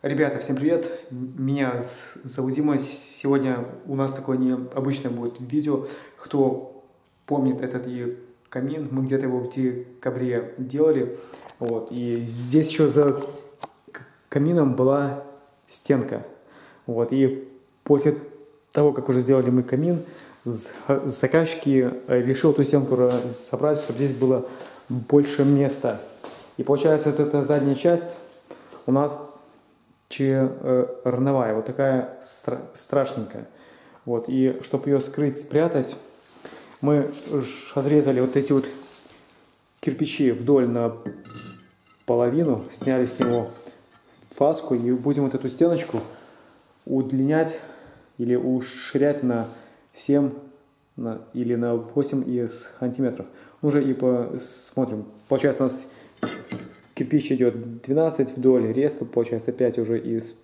Ребята, всем привет! Меня зовут Дима. Сегодня у нас такое необычное будет видео. Кто помнит этот камин, мы где-то его в декабре делали. Вот. И здесь еще за камином была стенка. Вот. И после того, как уже сделали мы камин, заказчики решил эту стенку собрать, чтобы здесь было больше места. И получается, вот эта задняя часть у нас черновая, вот такая страшненькая. Вот. И чтобы ее скрыть, спрятать, мы отрезали вот эти вот кирпичи вдоль на половину, сняли с него фаску и будем вот эту стеночку удлинять или уширять на 7 или на 8 сантиметров. Уже и посмотрим. Получается, у нас кирпич идет 12 вдоль, резко получается 5 уже из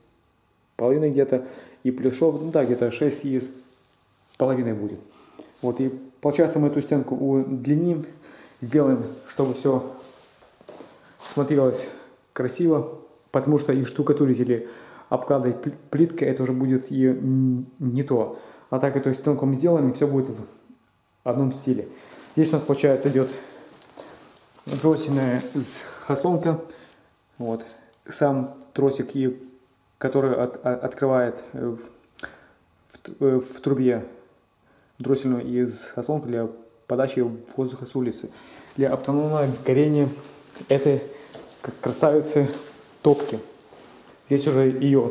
половины где-то, и плюс шов, ну да, где-то 6 из половиной будет. Вот, и получается мы эту стенку удлиним, сделаем, чтобы все смотрелось красиво, потому что и штукатурить или обкладывать плиткой, это уже будет и не то. А так эту стенку мы сделаем, и все будет в одном стиле. Здесь у нас, получается, идет дроссельная заслонка. Вот. Сам тросик, который открывает в трубе дроссельную заслонку для подачи воздуха с улицы. Для автономного горения этой красавицы топки. Здесь уже ее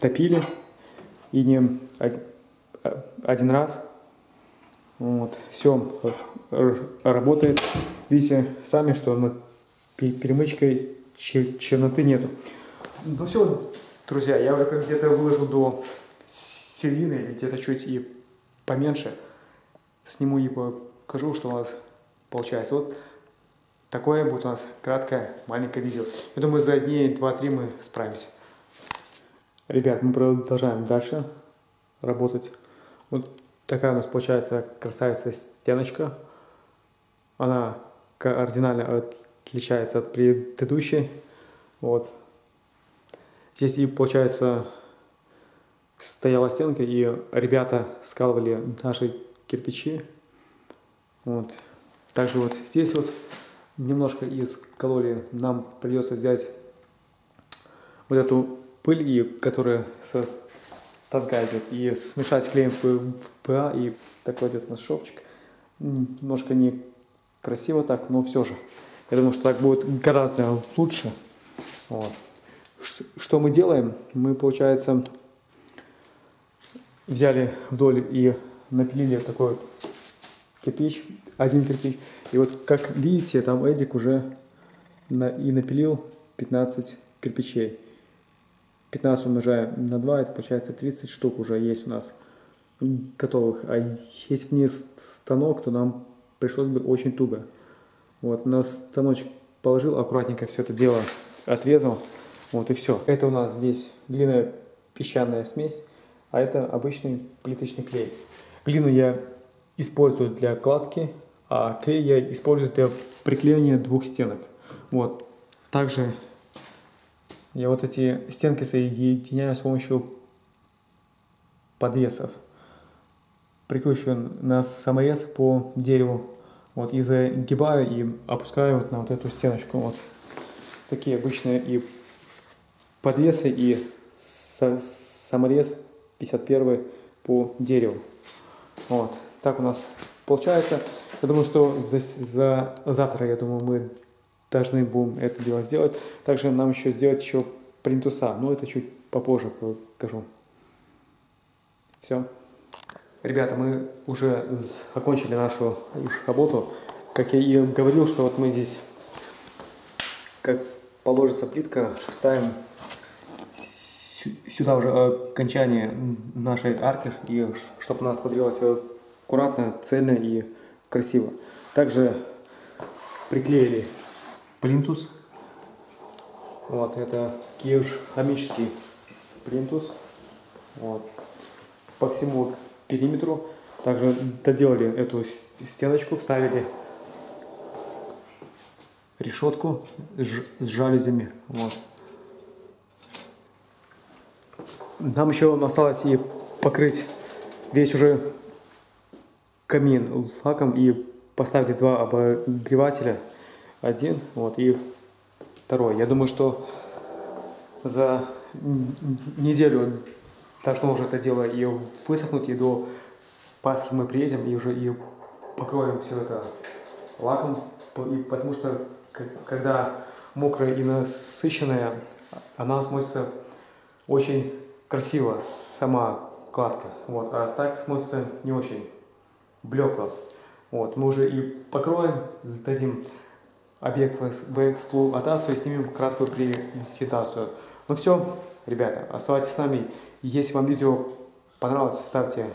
топили и не один раз. Вот. Все работает. Видите сами, что над перемычкой черноты нету. Ну все, друзья, я уже как где-то выложил до середины, или где-то чуть и поменьше. Сниму и покажу, что у нас получается. Вот такое будет у нас краткое, маленькое видео. Я думаю, за дней 2-3 мы справимся. Ребят, мы продолжаем дальше работать. Вот такая у нас получается красавица стеночка. Она кардинально отличается от предыдущей. Вот. Здесь и получается стояла стенка, и ребята скалывали наши кирпичи. Вот. Также вот здесь вот немножко искололи. Нам придется взять вот эту пыль, которая со станка идет, и смешать с клеем ПА, и такой идет у нас шовчик. Немножко не красиво так, но все же. Я думаю, что так будет гораздо лучше. Вот. Что мы делаем? Мы, получается, взяли вдоль и напилили такой кирпич, один кирпич. И вот, как видите, там Эдик уже и напилил 15 кирпичей. 15 умножаем на 2, это получается 30 штук уже есть у нас готовых. А если бы не станок, то нам пришлось бы очень туго. Вот, на станочек положил, аккуратненько все это дело отрезал. Вот и все. Это у нас здесь глиняная песчаная смесь, а это обычный плиточный клей. Глину я использую для кладки, а клей я использую для приклеивания двух стенок. Вот. Также я вот эти стенки соединяю с помощью подвесов. Прикручиваю на саморез по дереву. Вот, и загибаю и опускаю вот на вот эту стеночку. Вот такие обычные и подвесы, и саморез 51 по дереву. Вот так у нас получается. Я думаю, что за завтра, я думаю, мы должны будем это дело сделать. Также нам еще сделать еще плинтуса, но это чуть попозже покажу. Все. Ребята, мы уже закончили нашу работу. Как я и говорил, что вот мы здесь, как положится плитка, вставим сюда уже окончание нашей арки, и чтобы она смотрелась аккуратно, цельно и красиво. Также приклеили плинтус. Вот это керамический плинтус. Вот. По всему периметру. Также доделали эту стеночку, вставили решетку с жалюзями. Вот. Нам еще осталось и покрыть весь уже камин лаком и поставить 2 обогревателя. Один, вот, и второй. Я думаю, что за неделю должно уже это дело и высохнуть, и до Пасхи мы приедем и уже и покроем все это лаком, и потому что когда мокрая и насыщенная, она смотрится очень красиво, сама кладка, вот, а так смотрится не очень блекло. Вот, мы уже и покроем, сдадим объект в эксплуатацию и снимем краткую презентацию. Ну все, ребята, оставайтесь с нами. Если вам видео понравилось, ставьте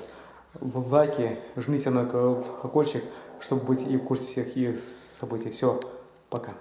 лайки, жмите на колокольчик, чтобы быть и в курсе всех и событий. Все, пока.